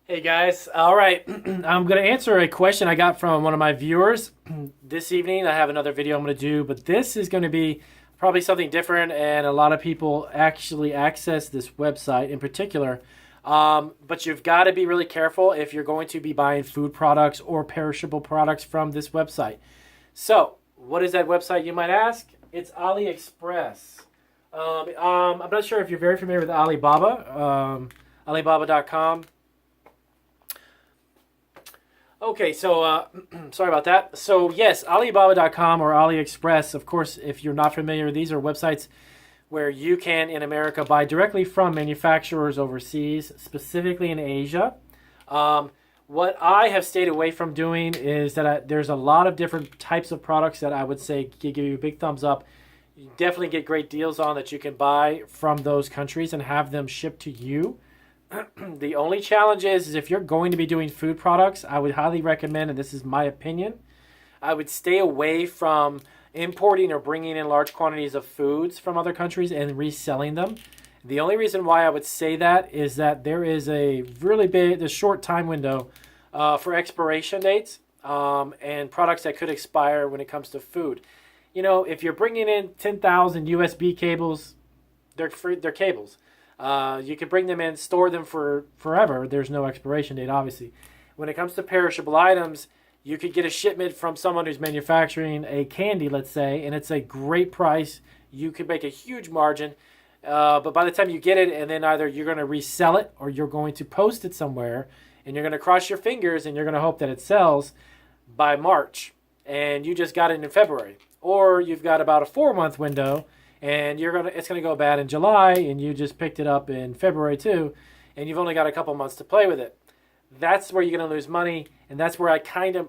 Hey guys, all right. I'm going to answer a question I got from one of my viewers this evening. I have another video I'm going to do, but this is going to be probably something different, and a lot of people actually access this website in particular. But you've got to be really careful if you're going to be buying food products or perishable products from this website. So, what is that website, you might ask? It's AliExpress. I'm not sure if you're very familiar with Alibaba, Alibaba.com. Okay, so sorry about that. So yes, Alibaba.com or AliExpress, of course, if you're not familiar, these are websites where you can, in America, buy directly from manufacturers overseas, specifically in Asia. What I have stayed away from doing is that there's a lot of different types of products that I would say give you a big thumbs up. You definitely get great deals on that you can buy from those countries and have them shipped to you. The only challenge is if you're going to be doing food products, I would highly recommend, and this is my opinion, I would stay away from importing or bringing in large quantities of foods from other countries and reselling them. The only reason why I would say that is that there is a really a short time window for expiration dates and products that could expire when it comes to food. You know, if you're bringing in 10,000 USB cables, they're free, they're cables. You can bring them in, store them for forever. There's no expiration date, obviously. When it comes to perishable items, you could get a shipment from someone who's manufacturing a candy, let's say, and it's a great price. You could make a huge margin. But by the time you get it, and then either you're going to resell it or you're going to post it somewhere, and you're going to cross your fingers and you're going to hope that it sells by March, and you just got it in February. Or you've got about a 4-month window, and it's gonna go bad in July, and you just picked it up in February too, and you've only got a couple months to play with it. That's where you're gonna lose money, and that's where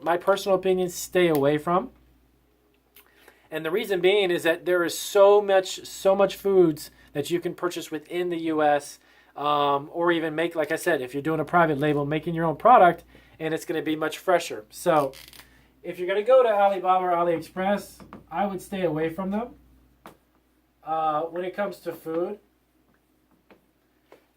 my personal opinion, stay away from. And the reason being is that there is so much foods that you can purchase within the U.S. Or even make, like I said, if you're doing a private label, making your own product, and it's gonna be much fresher. So if you're gonna go to Alibaba or AliExpress, I would stay away from them. When it comes to food,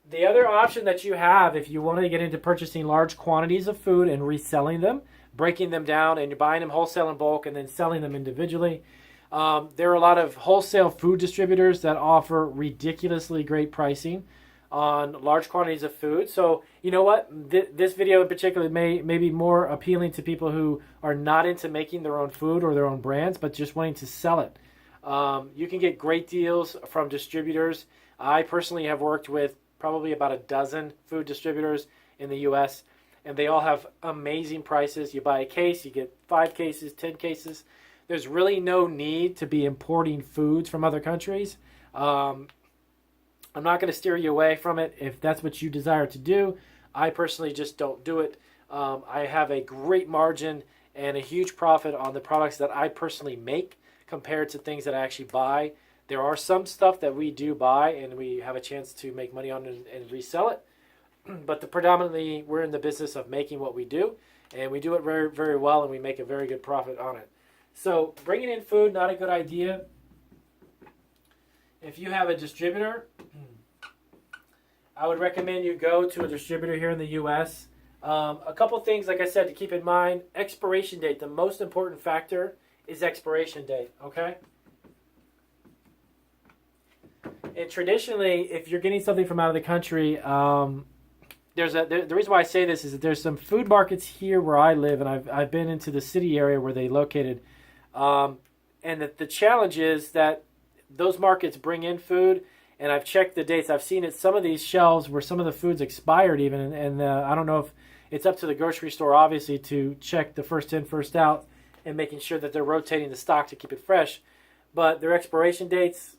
the other option that you have if you want to get into purchasing large quantities of food and reselling them, breaking them down, and you're buying them wholesale in bulk and then selling them individually, there are a lot of wholesale food distributors that offer ridiculously great pricing on large quantities of food. So you know what? This video in particular may be more appealing to people who are not into making their own food or their own brands, but just wanting to sell it. You can get great deals from distributors. I personally have worked with probably about a dozen food distributors in the U.S., and they all have amazing prices. You buy a case, you get 5 cases, 10 cases. There's really no need to be importing foods from other countries. I'm not going to steer you away from it if that's what you desire to do. I personally just don't do it. I have a great margin and a huge profit on the products that I personally make compared to things that I actually buy. There are some stuff that we do buy and we have a chance to make money on and resell it. But predominantly, we're in the business of making what we do, and we do it very, very well, and we make a very good profit on it. So bringing in food, not a good idea. If you have a distributor, I would recommend you go to a distributor here in the U.S. A couple things, like I said, to keep in mind. Expiration date, the most important factor is expiration date, okay? And traditionally, if you're getting something from out of the country, the reason why I say this is that there's some food markets here where I live, and I've been into the city area where they located, and the challenge is that those markets bring in food, and I've checked the dates. I've seen it some of these shelves where some of the food's expired even, and I don't know if it's up to the grocery store, obviously, to check the first in, first out, and making sure that they're rotating the stock to keep it fresh. But their expiration dates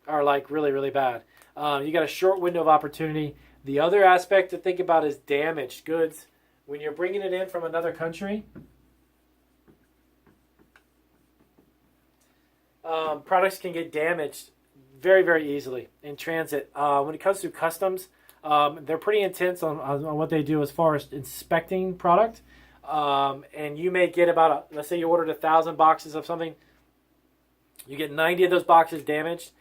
are like really, really bad. You got a short window of opportunity. The other aspect to think about is damaged goods. When you're bringing it in from another country, products can get damaged very, very easily in transit. When it comes to customs, they're pretty intense on what they do as far as inspecting product. And you may get let's say you ordered 1,000 boxes of something, you get 90 of those boxes damaged.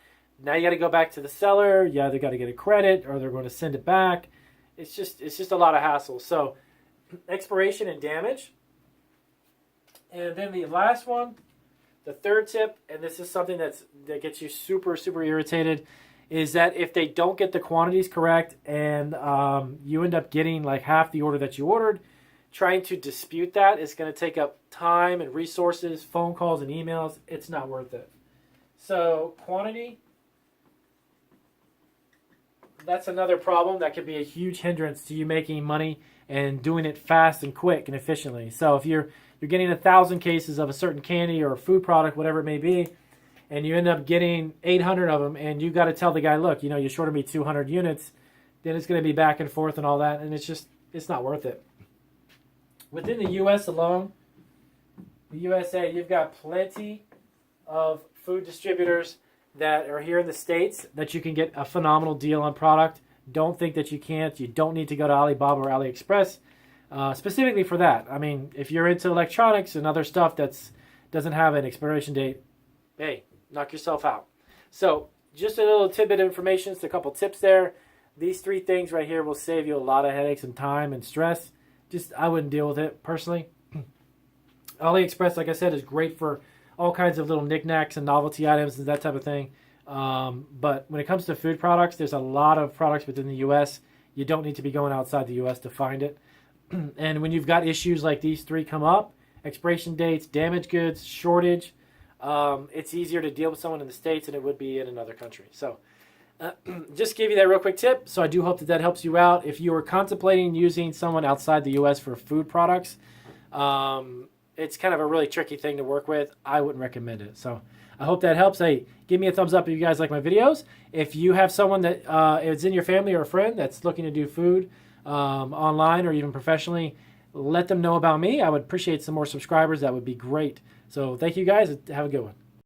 Now you got to go back to the seller. You either got to get a credit or they're going to send it back. it's just a lot of hassle. So expiration and damage. And then the last one, the third tip, and this is something that gets you super, super irritated, is that if they don't get the quantities correct and you end up getting like half the order that you ordered, trying to dispute that is going to take up time and resources, phone calls and emails. It's not worth it. So quantity, that's another problem that could be a huge hindrance to you making money and doing it fast and quick and efficiently. So if you're getting 1,000 cases of a certain candy or food product, whatever it may be, and you end up getting 800 of them, and you got to tell the guy, look, you shorted me 200 units, then it's going to be back and forth and all that, and it's not worth it. Within the U.S. alone, the USA, you've got plenty of food distributors that are here in the States that you can get a phenomenal deal on product. Don't think that you can't. You don't need to go to Alibaba or AliExpress specifically for that. I mean, if you're into electronics and other stuff that doesn't have an expiration date, hey, knock yourself out. So just a little tidbit of information, just a couple tips there. These 3 things right here will save you a lot of headaches and time and stress. I wouldn't deal with it personally. AliExpress, like I said, is great for all kinds of little knickknacks and novelty items and that type of thing. But when it comes to food products, there's a lot of products within the U.S. You don't need to be going outside the U.S. to find it. And when you've got issues like these 3 come up, expiration dates, damaged goods, shortage, it's easier to deal with someone in the States than it would be in another country. So just give you that real quick tip. So I do hope that helps you out. If you are contemplating using someone outside the U.S. for food products, it's kind of a really tricky thing to work with. I wouldn't recommend it. So I hope that helps. Hey, give me a thumbs up if you guys like my videos. If you have someone that is in your family or a friend that's looking to do food online or even professionally, let them know about me. I would appreciate some more subscribers. That would be great. So thank you guys. Have a good one.